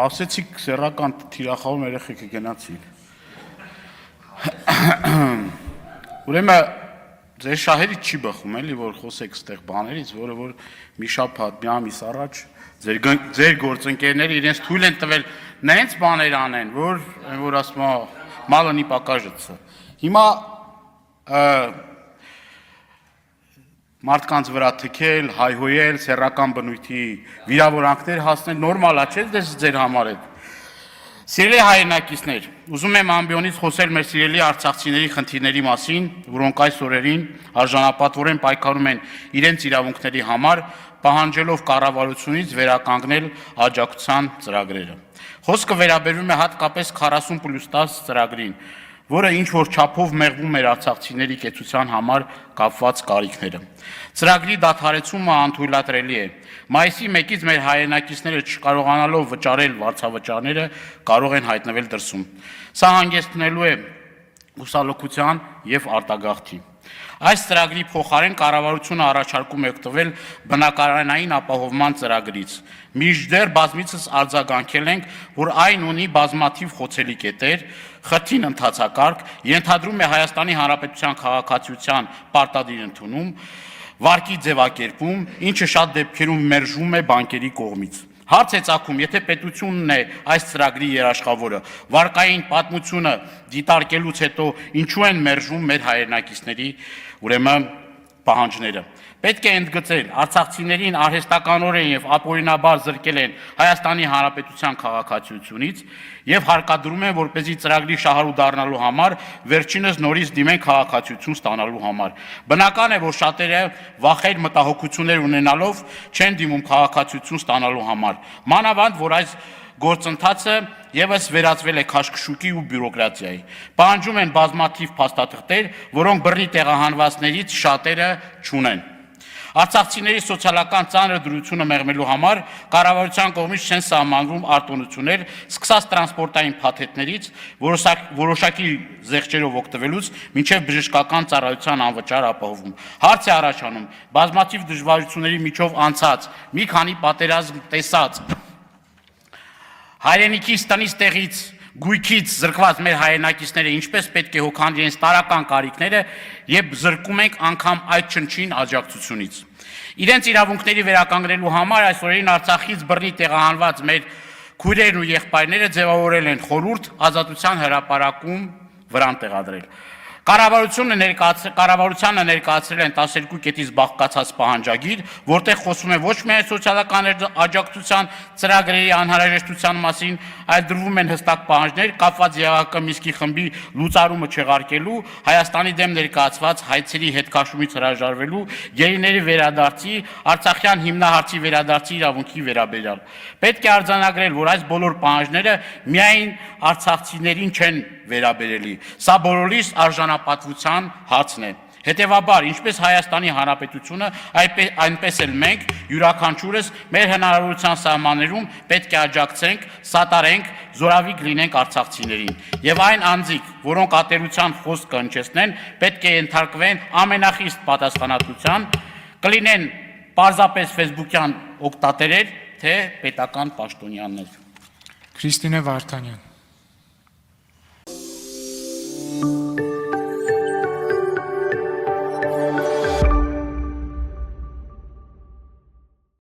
Ասեցիք սեռական թիրախավոր երեխեքը գնացին։ Ուրեմն ձեր շահերից չի բխում էլի, որ խոսեք ստեղ բաներից, որը որ մի շաբաթ, մի ամիս առաջ ձեր գործընկերները իրենց թույլ են տվել նենց բաներ անեն, որ ասում է մալոնի պակաժը։ Հիմա մարդկանց վրա թքել, հայհոյել, սեռական բնույթի վիրավորանքներ հասնել նորմալ է, չէ՞ դες ձեր համար է։ Սիրելի հայրենակիցներ, ուզում եմ ամբիոնից խոսել մեր սիրելի արցախցիների խնդիրների մասին, որոնք այս օրերին արժանապատվորեն պայքարում են իրենց իրավունքների համար, պահանջելով կառավարությունից վերականգնել աջակցության ծրագրերը։ Խոսքը վերաբերվում է հատկապես 40+10 ծրագրին, որը ինչ-որ չափով մեղվում էր արցախցիների կեցության համար կապված կարիքները։ Ծրագրի դադարեցումը անթույլատրելի է։ Մայիսի 1-ից մեր հայրենակիցները չկարողանալով վճարել վարձավճարները կարող են հայտնվել դրսում։ Սա հանգեցնելու է հուսալքության և արտագաղթի։ Այս ծրագրի փոխարեն կառավարությունը առաջարկում է օգտվել բնակարանային ապահովման ծրագրից։ Մինչդեռ բազմիցս արձագանքել ենք, որ այն ունի բազմաթիվ խոցելի կետեր, խթին ընթացակարգ, ենթադրում է Հայաստանի Հանրապետության քաղաքացիության պարտադիր ընդունում, վարկի ձևակերպում, ինչը շատ դեպքերում մերժվում է բանկերի կողմից։ Հարց է ծագում, եթե պետությունն է այս ծրագրի երաշխավորը, վարկային պատմությունը դիտարկելուց հետո ինչու են մերժվում մեր հայրենակիցների ուրեմն պահանջները։ Պետք է ընդգծել, արցախցիներին արհեստականորեն և ապօրինաբար զրկել են Հայաստանի Հանրապետության քաղաքացիությունից և հարկադրում են, որպեսզի ծրագրի շահառու դառնալու համար վերջինս նորից դիմեն քաղաքացիություն ստանալու համար։ Բնական է, որ շատերը վախեր, մտահոգություններ ունենալով չեն դիմում քաղաքացիություն ստանալու համար։ Մանավանդ, որ այս գործընթացը ևս վերածվել է քաշքշուկի ու բյուրոկրատիայի։ Պահանջում են բազմաթիվ փաստաթղթեր, որոնք բռնի տեղահանվածներից շատերը չունեն։ Արցախցիների սոցիալական ծանր դրությունը մեղմելու համար կառավարության կողմից չեն սահմանվում արտոնություններ, սկսած տրանսպորտային փաթեթներից, որոշակի զեղչերով օգտվելուց, մինչև բժշկական ծառայության անվճար ապահովում։ Հարց է առաջանում, բազմաթիվ դժվարությունների միջով անցած, մի քանի պատերազմ տեսած, հայրենիքից, տնից, տեղից, գույքից զրկված մեր հայրենակիցները ինչպես պետք է հոգան իրենց տարական կարիքները եւ զրկում ենք անգամ այդ չնչին աջակցությունից։ Իրենց իրավունքների վերականգնելու համար այս օրերին Արցախից բռնի տեղահանված մեր քույրերն ու եղբայրները ձևավորել են խորհուրդ ազատության հրապարակում վրան տեղադրել։ Կառավարությանը ներկայացրել են 12 կետից բաղկացած պահանջագիր, որտեղ խոսվում է ոչ միայն սոցիալական աջակցության ծրագրերի անհրաժեշտության մասին, այլ դրվում են հստակ պահանջներ կապված ԵԱՀԿ Մինսկի խմբի լուծարումը չեղարկելու, Հայաստանի դեմ ներկայացված հայցերի հետքաշումից հրաժարվելու, գերիների վերադարձի, Արցախյան հիմնահարցի վերադարձի իրավունքի վերաբերյալ։ Պետք է արձանագրել, որ այս բոլոր պահանջները միայն արցախցիներին չեն վերաբերելի, սա բոլորիս արժանապատվության հարցն է։ Հետևաբար, ինչպես Հայաստանի Հանրապետությունը, այնպես էլ մենք յուրաքանչյուրս մեր հնարավորության սահմաններում պետք է աջակցենք, սատարենք, զորավիգ լինենք արցախցիներին։ Եվ այն անձիկ, որոնք ատելության խոսքը հնչեցնեն, պետք է ենթարկվեն ամենախիստ պատասխանատվության, կլինեն պարզապես ֆեյսբուքյան օգտատերեր, թե պետական պաշտոնյաներ։ Քրիստինե Վարդանյան։